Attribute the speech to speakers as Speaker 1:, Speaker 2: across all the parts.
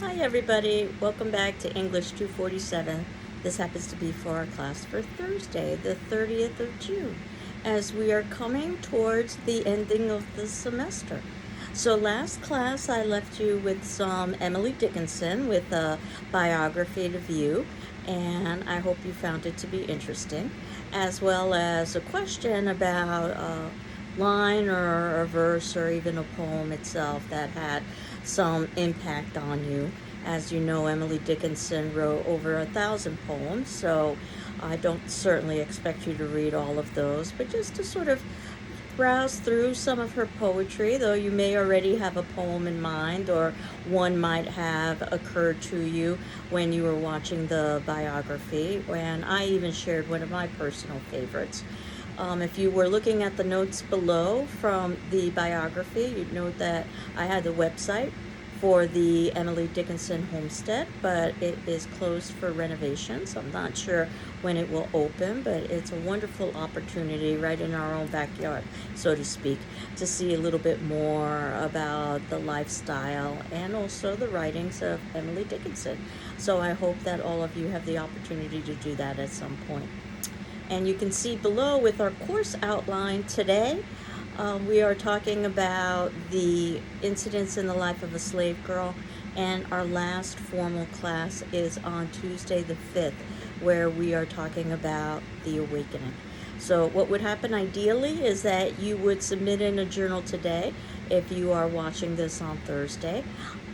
Speaker 1: Hi everybody, welcome back to English 247. This happens to be for our class for Thursday, the 30th of June, as we are coming towards the ending of the semester. So last class I left you with some Emily Dickinson with a biography to view, and I hope you found it to be interesting, as well as a question about a line or a verse or even a poem itself that had some impact on you. As you know, Emily Dickinson wrote over 1,000 poems, so I don't certainly expect you to read all of those, but just to sort of browse through some of her poetry, though you may already have a poem in mind or one might have occurred to you when you were watching the biography, and I even shared one of my personal favorites. If you were looking at the notes below from the biography, you'd note that I had the website for the Emily Dickinson homestead, but it is closed for renovations. I'm not sure when it will open, but it's a wonderful opportunity right in our own backyard, so to speak, to see a little bit more about the lifestyle and also the writings of Emily Dickinson. So I hope that all of you have the opportunity to do that at some point. And you can see below with our course outline today, we are talking about the incidents in the life of a slave girl, and our last formal class is on Tuesday the 5th, where we are talking about the awakening. So what would happen ideally is that you would submit in a journal today, if you are watching this on Thursday,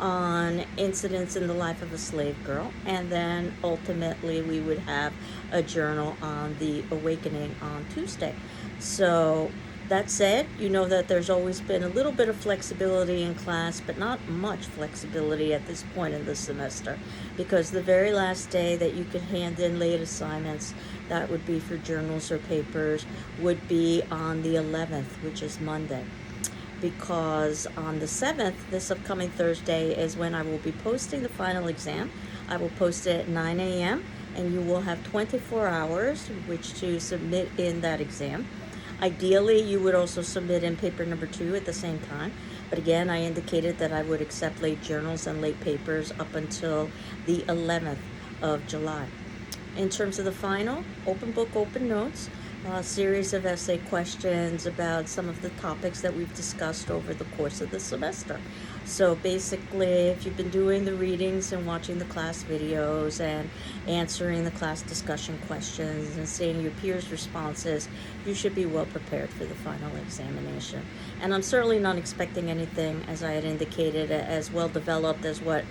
Speaker 1: on incidents in the life of a slave girl, and then ultimately we would have a journal on the awakening on Tuesday. So that said, you know that there's always been a little bit of flexibility in class, but not much flexibility at this point in the semester, because the very last day that you could hand in late assignments, that would be for journals or papers, would be on the 11th, which is Monday. Because on the 7th, this upcoming Thursday, is when I will be posting the final exam. I will post it at 9 a.m., and you will have 24 hours which to submit in that exam. Ideally, you would also submit in paper number 2 at the same time. But again, I indicated that I would accept late journals and late papers up until the 11th of July. In terms of the final, open book, open notes, a series of essay questions about some of the topics that we've discussed over the course of the semester. So basically, if you've been doing the readings and watching the class videos and answering the class discussion questions and seeing your peers' responses, you should be well prepared for the final examination. And I'm certainly not expecting anything, as I had indicated, as well developed as what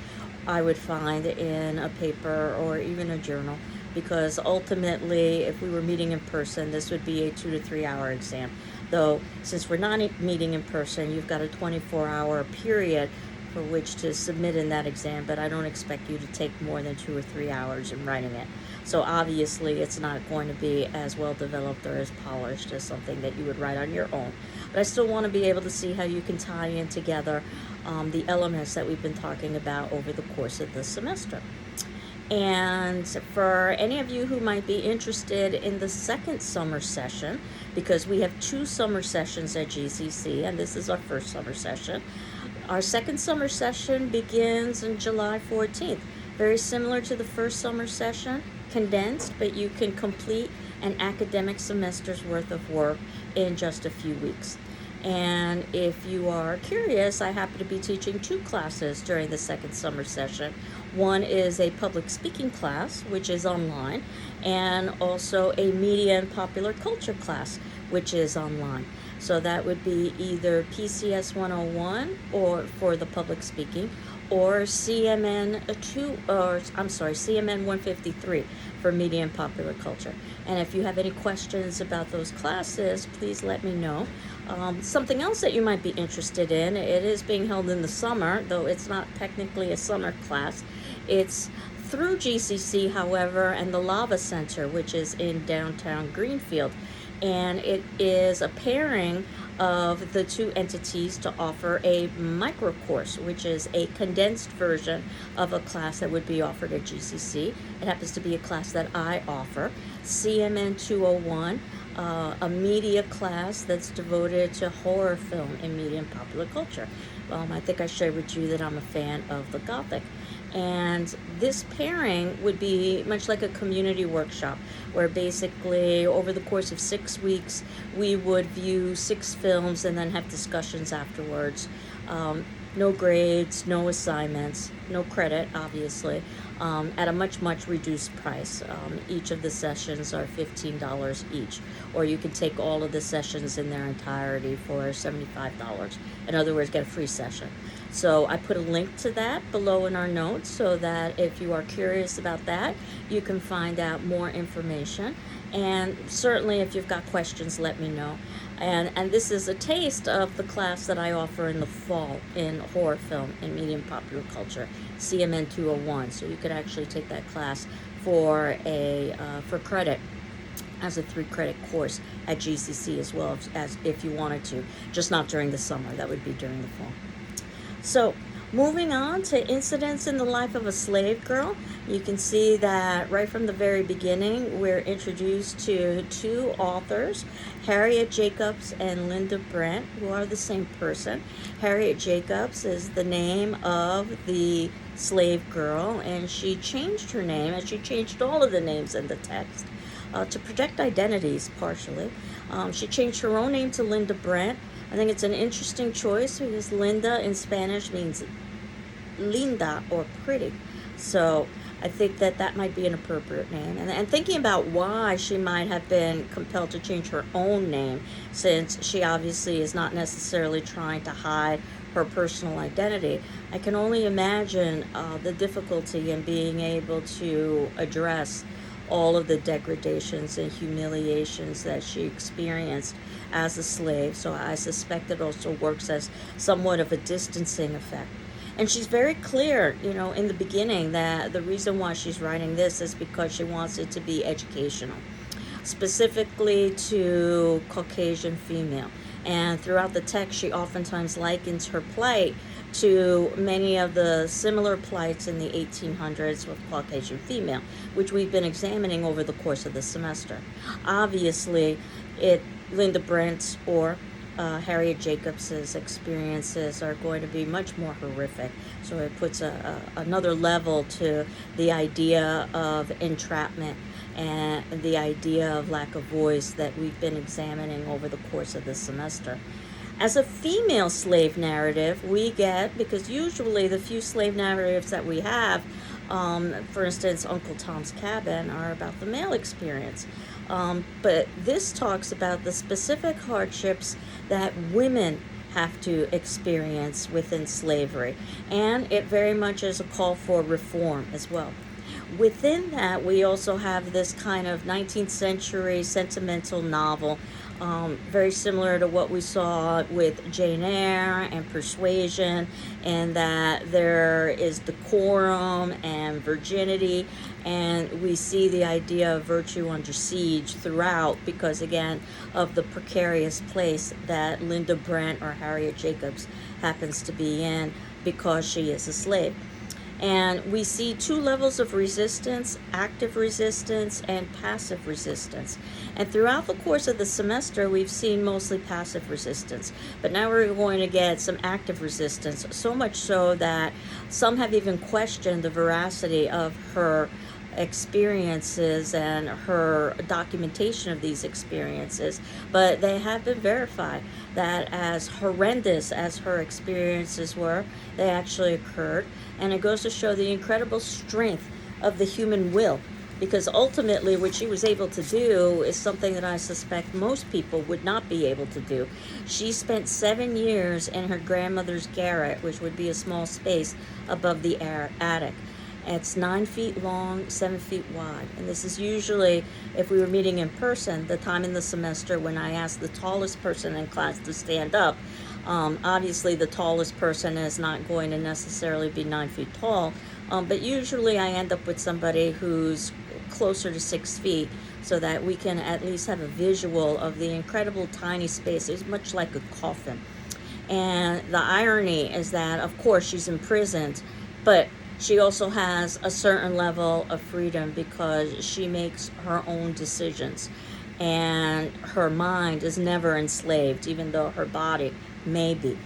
Speaker 1: I would find in a paper or even a journal, because ultimately, if we were meeting in person, this would be a 2 to 3 hour exam. Though, since we're not meeting in person, you've got a 24-hour period for which to submit in that exam, but I don't expect you to take more than 2 or 3 hours in writing it. So obviously, it's not going to be as well developed or as polished as something that you would write on your own. But I still want to be able to see how you can tie in together the elements that we've been talking about over the course of the semester. And for any of you who might be interested in the second summer session, because we have 2 summer sessions at GCC, and this is our first summer session. Our second summer session begins on July 14th. Very similar to the first summer session, condensed, but you can complete an academic semester's worth of work in just a few weeks. And if you are curious, I happen to be teaching 2 classes during the second summer session. One is a public speaking class, which is online, and also a media and popular culture class, which is online. So that would be either PCS 101 or for the public speaking, or CMN 153 for media and popular culture. And if you have any questions about those classes, please let me know. Something else that you might be interested in, it is being held in the summer, though it's not technically a summer class. It's through GCC, however, and the Lava Center, which is in downtown Greenfield. And it is a pairing of the 2 entities to offer a micro course, which is a condensed version of a class that would be offered at GCC. It happens to be a class that I offer, CMN 201, a media class that's devoted to horror film and media and popular culture. I think I shared with you that I'm a fan of the Gothic. And this pairing would be much like a community workshop, where basically over the course of 6 weeks, we would view 6 films and then have discussions afterwards. No grades, no assignments, no credit, obviously, at a much, much reduced price. Each of the sessions are $15 each, or you can take all of the sessions in their entirety for $75. In other words, get a free session. So I put a link to that below in our notes so that if you are curious about that, you can find out more information. And certainly if you've got questions, let me know. And this is a taste of the class that I offer in the fall in horror film and medium popular culture, CMN 201. So you could actually take that class for credit as a 3-credit course at GCC, as well as if you wanted to, just not during the summer. That would be during the fall. So moving on to incidents in the life of a slave girl, you can see that right from the very beginning, we're introduced to 2 authors, Harriet Jacobs and Linda Brent, who are the same person. Harriet Jacobs is the name of the slave girl, and she changed her name, and she changed all of the names in the text to protect identities, partially. She changed her own name to Linda Brent. I think it's an interesting choice because Linda in Spanish means linda or pretty. So I think that that might be an appropriate name. And thinking about why she might have been compelled to change her own name, since she obviously is not necessarily trying to hide her personal identity, I can only imagine the difficulty in being able to address all of the degradations and humiliations that she experienced as a slave. So I suspect it also works as somewhat of a distancing effect. And she's very clear, in the beginning, that the reason why she's writing this is because she wants it to be educational, specifically to Caucasian female. And throughout the text, she oftentimes likens her plight to many of the similar plights in the 1800s with Caucasian female, which we've been examining over the course of the semester. Obviously, Linda Brent's or Harriet Jacobs's experiences are going to be much more horrific. So it puts another level to the idea of entrapment and the idea of lack of voice that we've been examining over the course of this semester. As a female slave narrative, we get, because usually the few slave narratives that we have, for instance, Uncle Tom's Cabin, are about the male experience. But this talks about the specific hardships that women have to experience within slavery. And it very much is a call for reform as well. Within that, we also have this kind of 19th century sentimental novel, very similar to what we saw with Jane Eyre and Persuasion, and that there is decorum and virginity, and we see the idea of virtue under siege throughout because, again, of the precarious place that Linda Brent or Harriet Jacobs happens to be in because she is a slave. And we see 2 levels of resistance, active resistance and passive resistance. And throughout the course of the semester, we've seen mostly passive resistance. But now we're going to get some active resistance, so much so that some have even questioned the veracity of her experiences and her documentation of these experiences, but they have been verified that as horrendous as her experiences were, they actually occurred. And it goes to show the incredible strength of the human will, because ultimately what she was able to do is something that I suspect most people would not be able to do. She spent 7 years in her grandmother's garret, which would be a small space above the attic. It's 9 feet long, 7 feet wide. And this is usually, if we were meeting in person, the time in the semester when I ask the tallest person in class to stand up. Obviously, the tallest person is not going to necessarily be 9 feet tall, but usually I end up with somebody who's closer to 6 feet so that we can at least have a visual of the incredible tiny space. It's much like a coffin. And the irony is that, of course, she's imprisoned, but she also has a certain level of freedom because she makes her own decisions. And her mind is never enslaved, even though her body may be.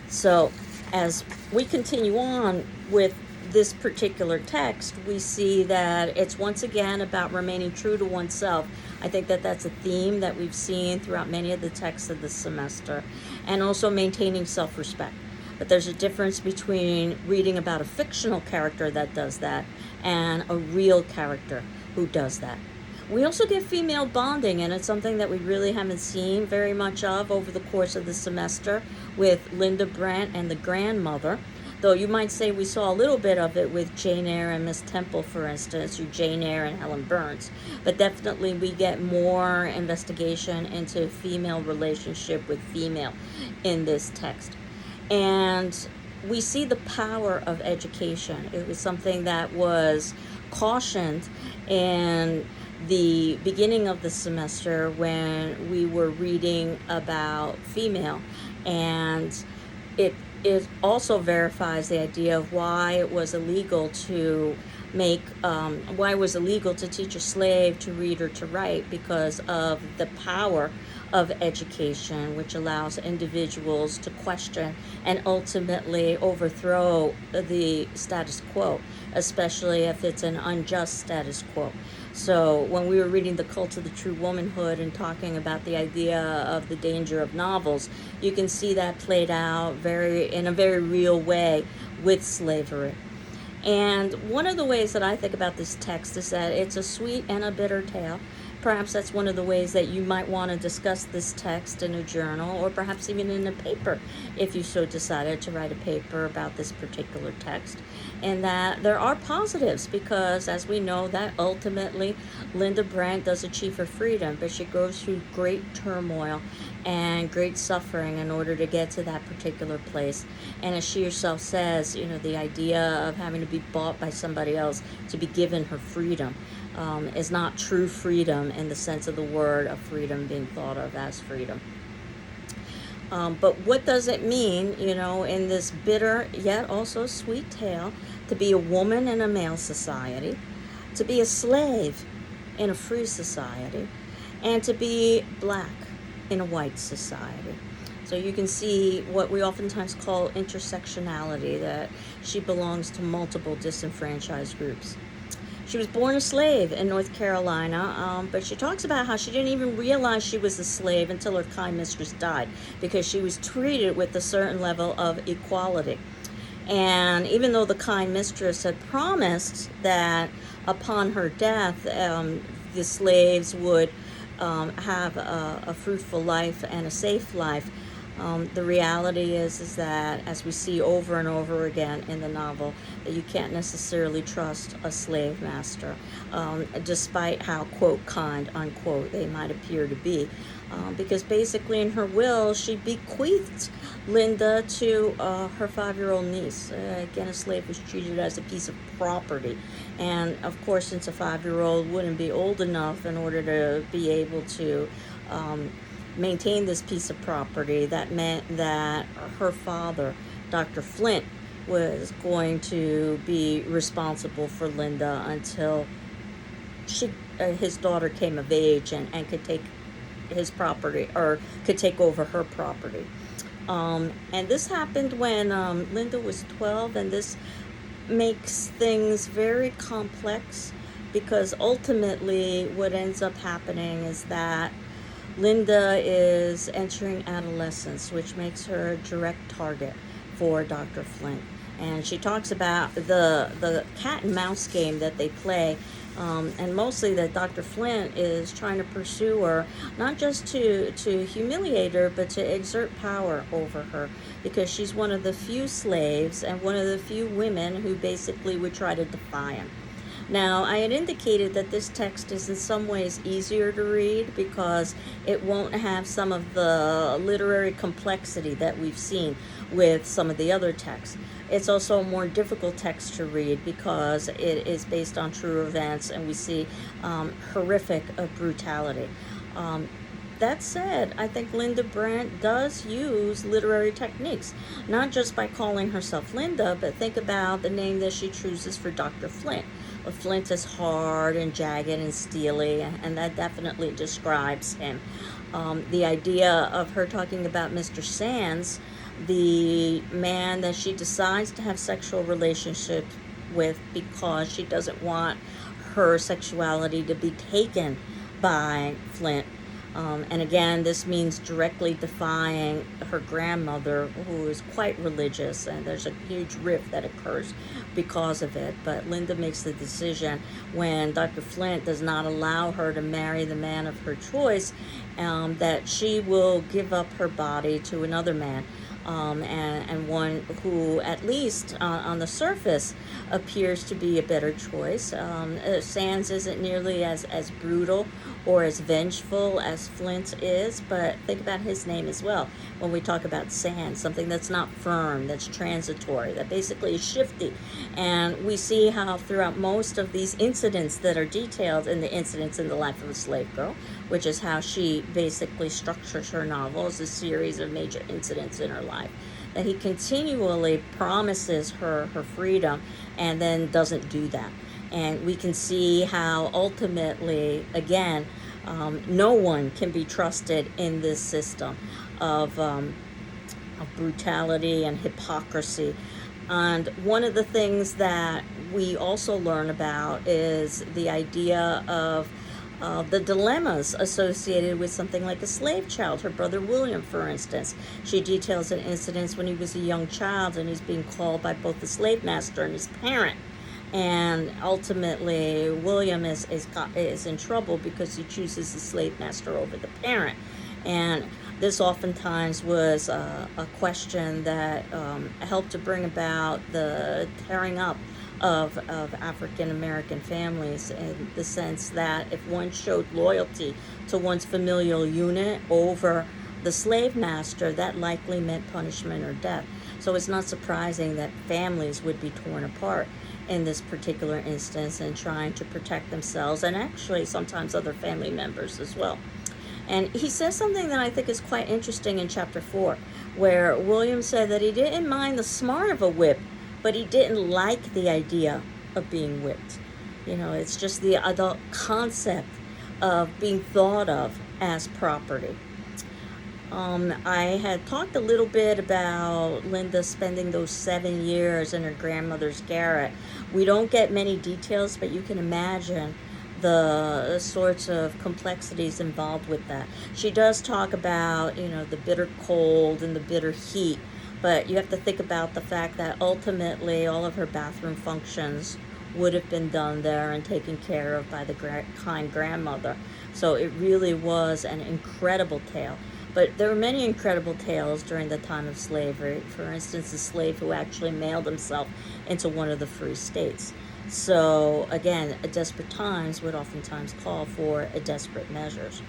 Speaker 1: So as we continue on with this particular text, we see that it's once again about remaining true to oneself. I think that that's a theme that we've seen throughout many of the texts of the semester, and also maintaining self-respect. But there's a difference between reading about a fictional character that does that and a real character who does that. We also get female bonding, and it's something that we really haven't seen very much of over the course of the semester with Linda Brent and the grandmother. Though you might say we saw a little bit of it with Jane Eyre and Miss Temple, for instance, or Jane Eyre and Helen Burns. But definitely we get more investigation into female relationship with female in this text. And we see the power of education. It was something that was cautioned in the beginning of the semester when we were reading about female, and it also verifies the idea of why it was illegal to why it was illegal to teach a slave to read or to write, because of the power of education, which allows individuals to question and ultimately overthrow the status quo, especially if it's an unjust status quo. So when we were reading The Cult of the True Womanhood and talking about the idea of the danger of novels, you can see that played out in a very real way with slavery. And one of the ways that I think about this text is that it's a sweet and a bitter tale. Perhaps that's one of the ways that you might want to discuss this text in a journal, or perhaps even in a paper if you so decided to write a paper about this particular text. And that there are positives, because as we know that ultimately Linda Brent does achieve her freedom, but she goes through great turmoil and great suffering in order to get to that particular place. And as she herself says, the idea of having to be bought by somebody else to be given her freedom is not true freedom in the sense of the word of freedom being thought of as freedom. But what does it mean, in this bitter yet also sweet tale, to be a woman in a male society, to be a slave in a free society, and to be black in a white society? So you can see what we oftentimes call intersectionality, that she belongs to multiple disenfranchised groups. She was born a slave in North Carolina, but she talks about how she didn't even realize she was a slave until her kind mistress died, because she was treated with a certain level of equality. And even though the kind mistress had promised that upon her death, the slaves would have a fruitful life and a safe life, the reality is that, as we see over and over again in the novel, that you can't necessarily trust a slave master, despite how, quote, kind, unquote, they might appear to be. Because basically in her will, she bequeathed Linda to her 5-year-old niece. Again, a slave was treated as a piece of property. And of course, since a 5-year-old wouldn't be old enough in order to be able to maintain this piece of property, that meant that her father, Dr. Flint, was going to be responsible for Linda until his daughter came of age and could take his property, or could take over her property. And this happened when Linda was 12, and this makes things very complex, because ultimately what ends up happening is that Linda is entering adolescence, which makes her a direct target for Dr. Flint. And she talks about the cat and mouse game that they play, and mostly that Dr. Flint is trying to pursue her, not just to humiliate her, but to exert power over her, because she's one of the few slaves and one of the few women who basically would try to defy him. Now, I had indicated that this text is in some ways easier to read because it won't have some of the literary complexity that we've seen with some of the other texts. It's also a more difficult text to read because it is based on true events, and we see horrific brutality. That said, I think Linda Brent does use literary techniques, not just by calling herself Linda, but think about the name that she chooses for Dr. Flint. Well, Flint is hard and jagged and steely, and that definitely describes him. The idea of her talking about Mr. Sands, the man that she decides to have sexual relationships with because she doesn't want her sexuality to be taken by Flint. And again, this means directly defying her grandmother, who is quite religious, and there's a huge rift that occurs because of it. But Linda makes the decision when Dr. Flint does not allow her to marry the man of her choice, that she will give up her body to another man. And one who, at least on the surface, appears to be a better choice. Sands isn't nearly as brutal or as vengeful as Flint is, but think about his name as well when we talk about Sands, something that's not firm, that's transitory, that basically is shifty. And we see how throughout most of these incidents that are detailed in the Incidents in the Life of a Slave Girl, which is how she basically structures her novel as a series of major incidents in her life, that he continually promises her freedom and then doesn't do that. And we can see how ultimately, again, no one can be trusted in this system of brutality and hypocrisy. And one of the things that we also learn about is the idea of the dilemmas associated with something like a slave child. Her brother William, for instance, she details an incident when he was a young child and he's being called by both the slave master and his parent. And ultimately, William is in trouble because he chooses the slave master over the parent. And this oftentimes was a question that helped to bring about the tearing up of African American families, in the sense that if one showed loyalty to one's familial unit over the slave master, that likely meant punishment or death. So it's not surprising that families would be torn apart in this particular instance in trying to protect themselves, and actually sometimes other family members as well. And he says something that I think is quite interesting in chapter 4, where William said that he didn't mind the smart of a whip, but he didn't like the idea of being whipped. You know, it's just the adult concept of being thought of as property. I had talked a little bit about Linda spending those 7 years in her grandmother's garret. We don't get many details, but you can imagine the sorts of complexities involved with that. She does talk about, the bitter cold and the bitter heat, but you have to think about the fact that ultimately all of her bathroom functions would have been done there and taken care of by the kind grandmother. So it really was an incredible tale. But there were many incredible tales during the time of slavery. For instance, a slave who actually mailed himself into one of the free states. So again, desperate times would oftentimes call for desperate measures.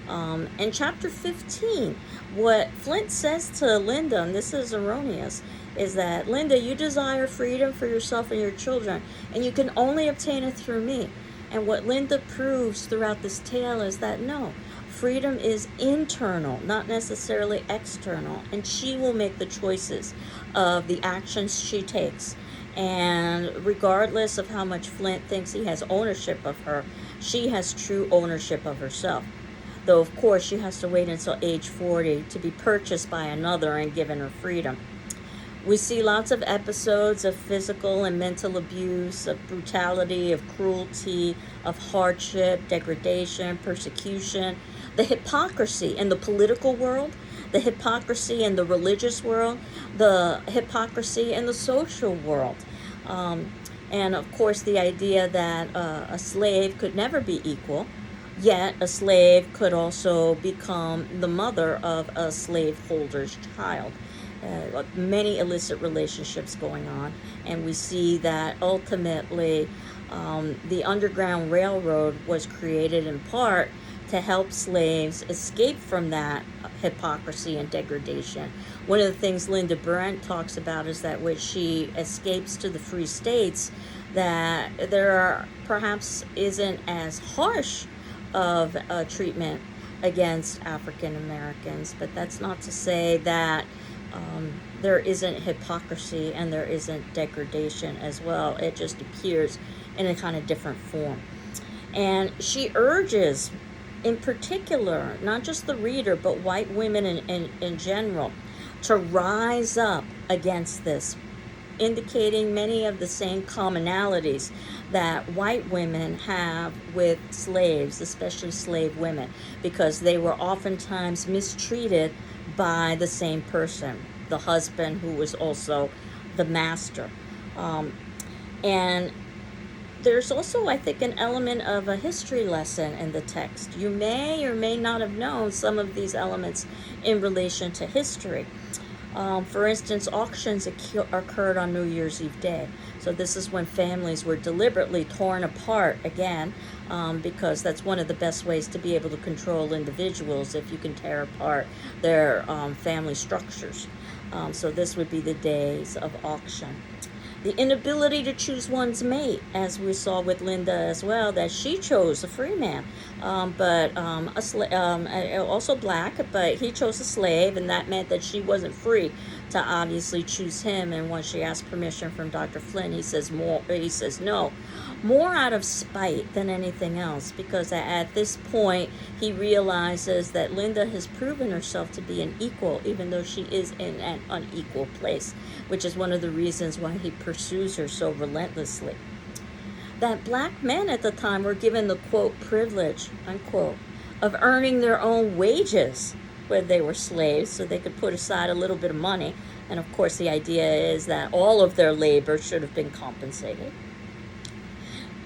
Speaker 1: In chapter 15, what Flint says to Linda, and this is erroneous, is that, Linda, you desire freedom for yourself and your children, and you can only obtain it through me. And what Linda proves throughout this tale is that no, freedom is internal, not necessarily external, and she will make the choices of the actions she takes. And regardless of how much Flint thinks he has ownership of her, she has true ownership of herself. Though, of course, she has to wait until age 40 to be purchased by another and given her freedom. We see lots of episodes of physical and mental abuse, of brutality, of cruelty, of hardship, degradation, persecution, the hypocrisy in the political world, the hypocrisy in the religious world, the hypocrisy in the social world. And of course, the idea that a slave could never be equal, yet a slave could also become the mother of a slaveholder's child. Many illicit relationships going on, and we see that ultimately the Underground Railroad was created in part to help slaves escape from that hypocrisy and degradation. One of the things Linda Brent talks about is that when she escapes to the free states, that there perhaps isn't as harsh of a treatment against African Americans, but that's not to say that there isn't hypocrisy and there isn't degradation as well. It just appears in a kind of different form. And she urges, in particular, not just the reader, but white women in general, to rise up against this indicating many of the same commonalities that white women have with slaves, especially slave women, because they were oftentimes mistreated by the same person, the husband who was also the master. Um, and there's also, I think, an element of a history lesson in the text. You may or may not have known some of these elements in relation to history. For instance, auctions occurred on New Year's Eve Day. So this is when families were deliberately torn apart again, because that's one of the best ways to be able to control individuals, if you can tear apart their family structures. So this would be the days of auction. The inability to choose one's mate, as we saw with Linda as well, that she chose a free man, but also black, but he chose a slave, and that meant that she wasn't free to obviously choose him. And when she asked permission from Dr. Flynn, he says no, more out of spite than anything else, because at this point he realizes that Linda has proven herself to be an equal, even though she is in an unequal place, which is one of the reasons why he pursues her so relentlessly. That black men at the time were given the, quote, privilege, unquote, of earning their own wages when they were slaves, so they could put aside a little bit of money. And of course the idea is that all of their labor should have been compensated.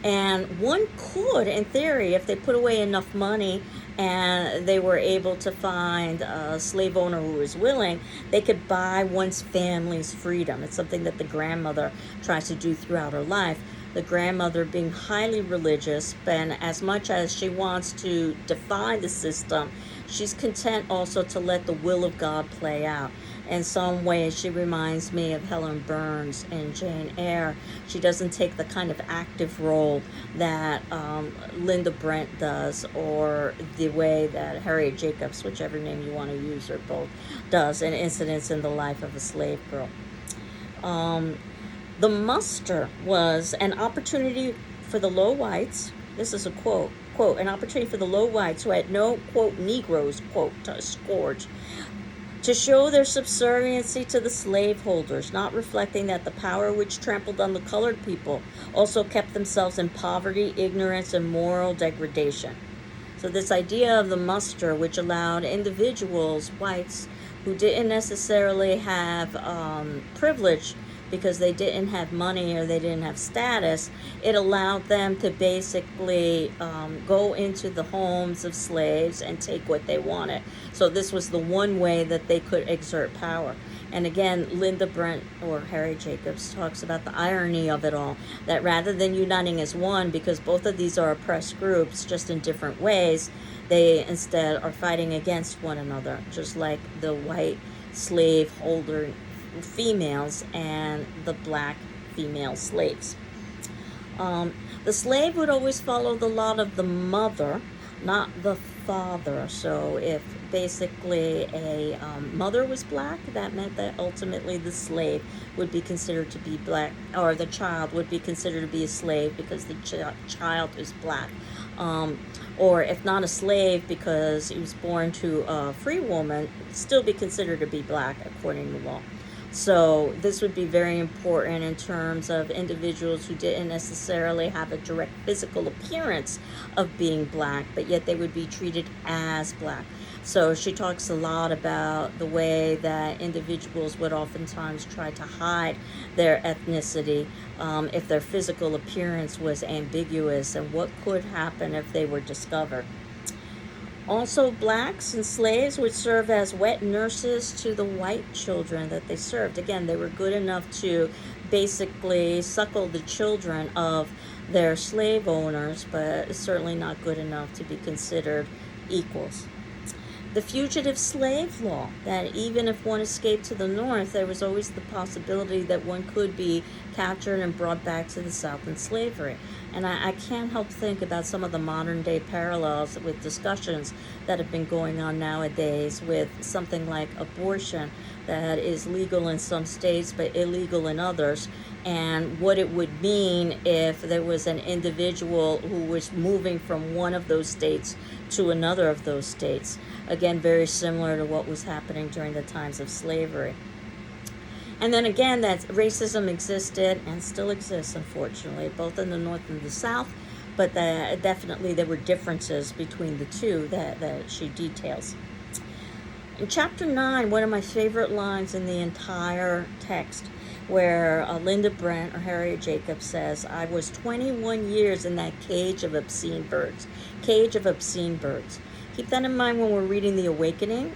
Speaker 1: And one could, in theory, if they put away enough money and they were able to find a slave owner who was willing, they could buy one's family's freedom. It's something that the grandmother tries to do throughout her life. The grandmother being highly religious, and as much as she wants to defy the system, she's content also to let the will of God play out. In some ways, she reminds me of Helen Burns in Jane Eyre. She doesn't take the kind of active role that Linda Brent does, or the way that Harriet Jacobs, whichever name you want to use, or both, does in Incidents in the Life of a Slave Girl. The muster was an opportunity for the low whites. This is a quote, an opportunity for the low whites who had no, quote, Negroes, quote, to scourge, to show their subserviency to the slaveholders, not reflecting that the power which trampled on the colored people also kept themselves in poverty, ignorance, and moral degradation. So this idea of the muster, which allowed individuals, whites, who didn't necessarily have privilege because they didn't have money or they didn't have status, it allowed them to basically go into the homes of slaves and take what they wanted. So this was the one way that they could exert power. And again, Linda Brent, or Harriet Jacobs, talks about the irony of it all, that rather than uniting as one, because both of these are oppressed groups just in different ways, they instead are fighting against one another, just like the white slaveholder females and the black female slaves. The slave would always follow the lot of the mother, not the father. So if basically a mother was black, that meant that ultimately the slave would be considered to be black, or the child would be considered to be a slave because the child is black. Or if not a slave because he was born to a free woman, still be considered to be black according to law. So this would be very important in terms of individuals who didn't necessarily have a direct physical appearance of being black, but yet they would be treated as black. So she talks a lot about the way that individuals would oftentimes try to hide their ethnicity if their physical appearance was ambiguous, and what could happen if they were discovered. Also, blacks and slaves would serve as wet nurses to the white children that they served. Again, they were good enough to basically suckle the children of their slave owners, but certainly not good enough to be considered equals. The fugitive slave law, that even if one escaped to the north, there was always the possibility that one could be captured and brought back to the south in slavery. And I can't help think about some of the modern day parallels with discussions that have been going on nowadays with something like abortion, that is legal in some states but illegal in others, and what it would mean if there was an individual who was moving from one of those states to another of those states. Again, very similar to what was happening during the times of slavery. And then again, that racism existed and still exists, unfortunately, both in the North and the South, but definitely there were differences between the two that she details. In chapter 9, one of my favorite lines in the entire text, where Linda Brent, or Harriet Jacobs, says, "I was 21 years in that cage of obscene birds." Cage of obscene birds. Keep that in mind when we're reading The Awakening,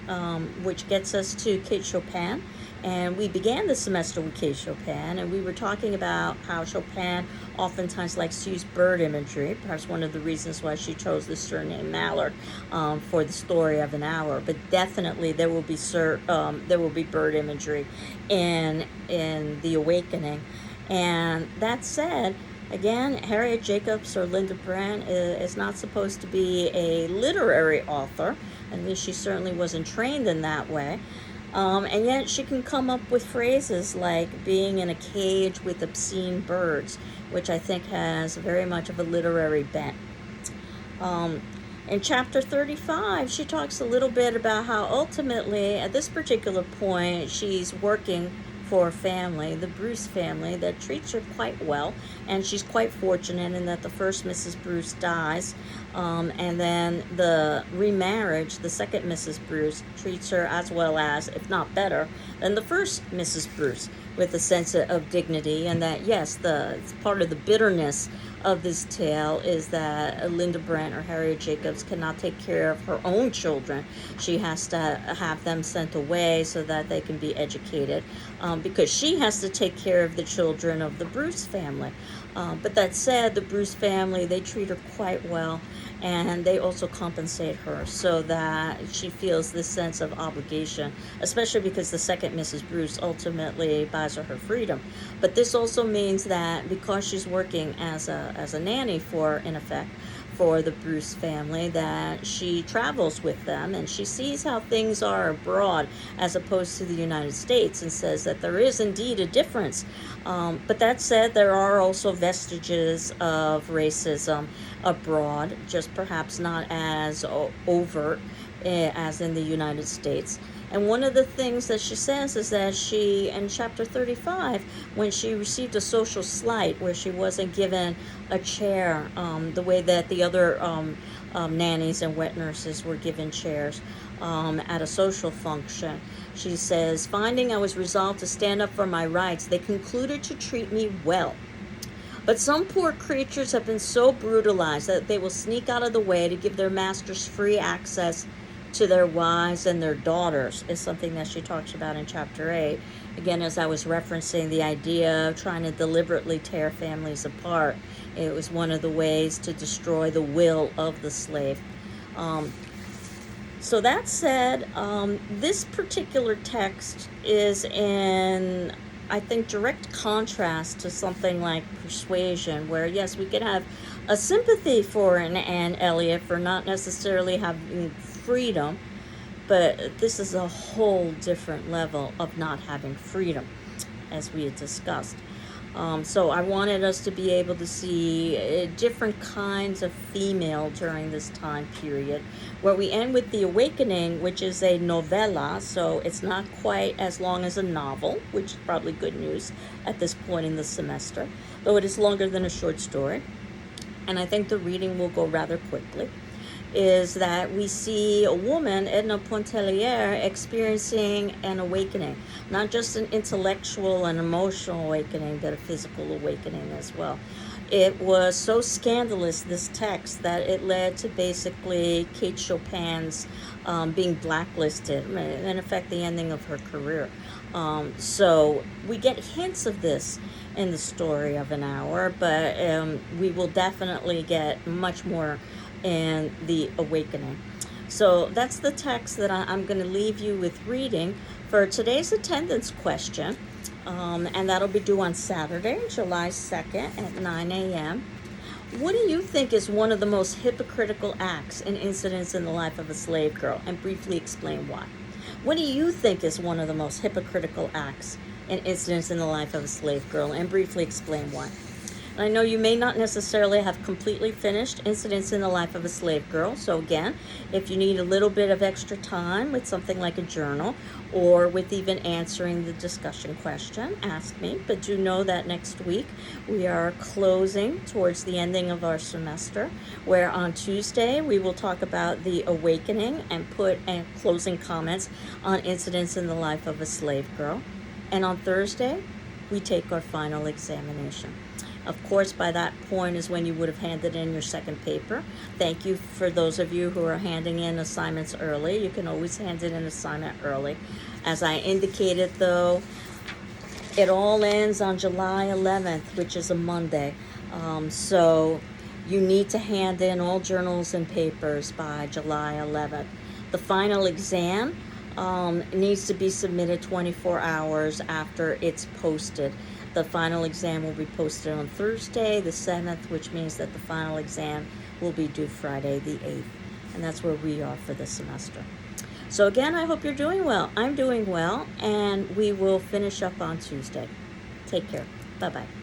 Speaker 1: which gets us to Kate Chopin. And we began the semester with Kate Chopin, and we were talking about how Chopin oftentimes likes to use bird imagery, perhaps one of the reasons why she chose the surname Mallard for the story of an hour. But definitely there will be bird imagery in The Awakening. And that said, again, Harriet Jacobs or Linda Brent is not supposed to be a literary author. At least she certainly wasn't trained in that way. And yet she can come up with phrases like being in a cage with obscene birds, which I think has very much of a literary bent. In chapter 35, she talks a little bit about how ultimately, at this particular point, she's working for a family, the Bruce family, that treats her quite well, and she's quite fortunate in that the first Mrs. Bruce dies, and then the remarriage, the second Mrs. Bruce, treats her as well as, if not better, than the first Mrs. Bruce, with a sense of dignity, and that, yes, it's part of the bitterness of this tale is that Linda Brent or Harriet Jacobs cannot take care of her own children. She has to have them sent away so that they can be educated, because she has to take care of the children of the Bruce family. But that said, the Bruce family, they treat her quite well, and they also compensate her so that she feels this sense of obligation, especially because the second Mrs. Bruce ultimately buys her freedom. But this also means that because she's working as a nanny in effect, for the Bruce family, that she travels with them and she sees how things are abroad as opposed to the United States, and says that there is indeed a difference. But that said, there are also vestiges of racism abroad, just perhaps not as overt as in the United States. And one of the things that she says is that she, in chapter 35, when she received a social slight where she wasn't given a chair the way that the other nannies and wet nurses were given chairs at a social function, she says, "Finding I was resolved to stand up for my rights, they concluded to treat me well. But some poor creatures have been so brutalized that they will sneak out of the way to give their masters free access to their wives and their daughters," is something that she talks about in chapter 8. Again, as I was referencing the idea of trying to deliberately tear families apart, it was one of the ways to destroy the will of the slave. So that said, this particular text is in, I think, direct contrast to something like Persuasion, where yes, we could have a sympathy for an Anne Elliot for not necessarily having freedom, but this is a whole different level of not having freedom, as we had discussed. So I wanted us to be able to see different kinds of female during this time period, where we end with The Awakening, which is a novella, so it's not quite as long as a novel, which is probably good news at this point in the semester, though it is longer than a short story, and I think the reading will go rather quickly. Is that we see a woman, Edna Pontellier, experiencing an awakening, not just an intellectual and emotional awakening, but a physical awakening as well. It was so scandalous, this text, that it led to basically Kate Chopin's being blacklisted, in effect the ending of her career. So we get hints of this in the story of an hour, but we will definitely get much more in The Awakening. So that's the text that I'm going to leave you with reading for today's attendance question, and that'll be due on Saturday, July 2nd at 9 a.m. What do you think is one of the most hypocritical acts and incidents in the life of a slave girl, and briefly explain why? What do you think is one of the most hypocritical acts and incidents in the life of a slave girl, and briefly explain why? I know you may not necessarily have completely finished Incidents in the Life of a Slave Girl. So again, if you need a little bit of extra time with something like a journal or with even answering the discussion question, ask me. But do know that next week we are closing towards the ending of our semester, where on Tuesday we will talk about the awakening and put closing comments on Incidents in the Life of a Slave Girl. And on Thursday, we take our final examination. Of course, by that point is when you would have handed in your second paper. Thank you for those of you who are handing in assignments early. You can always hand in an assignment early. As I indicated, though, it all ends on July 11th, which is a Monday. So you need to hand in all journals and papers by July 11th. The final exam needs to be submitted 24 hours after it's posted. The final exam will be posted on Thursday, the 7th, which means that the final exam will be due Friday, the 8th. And that's where we are for this semester. So again, I hope you're doing well. I'm doing well, and we will finish up on Tuesday. Take care. Bye-bye.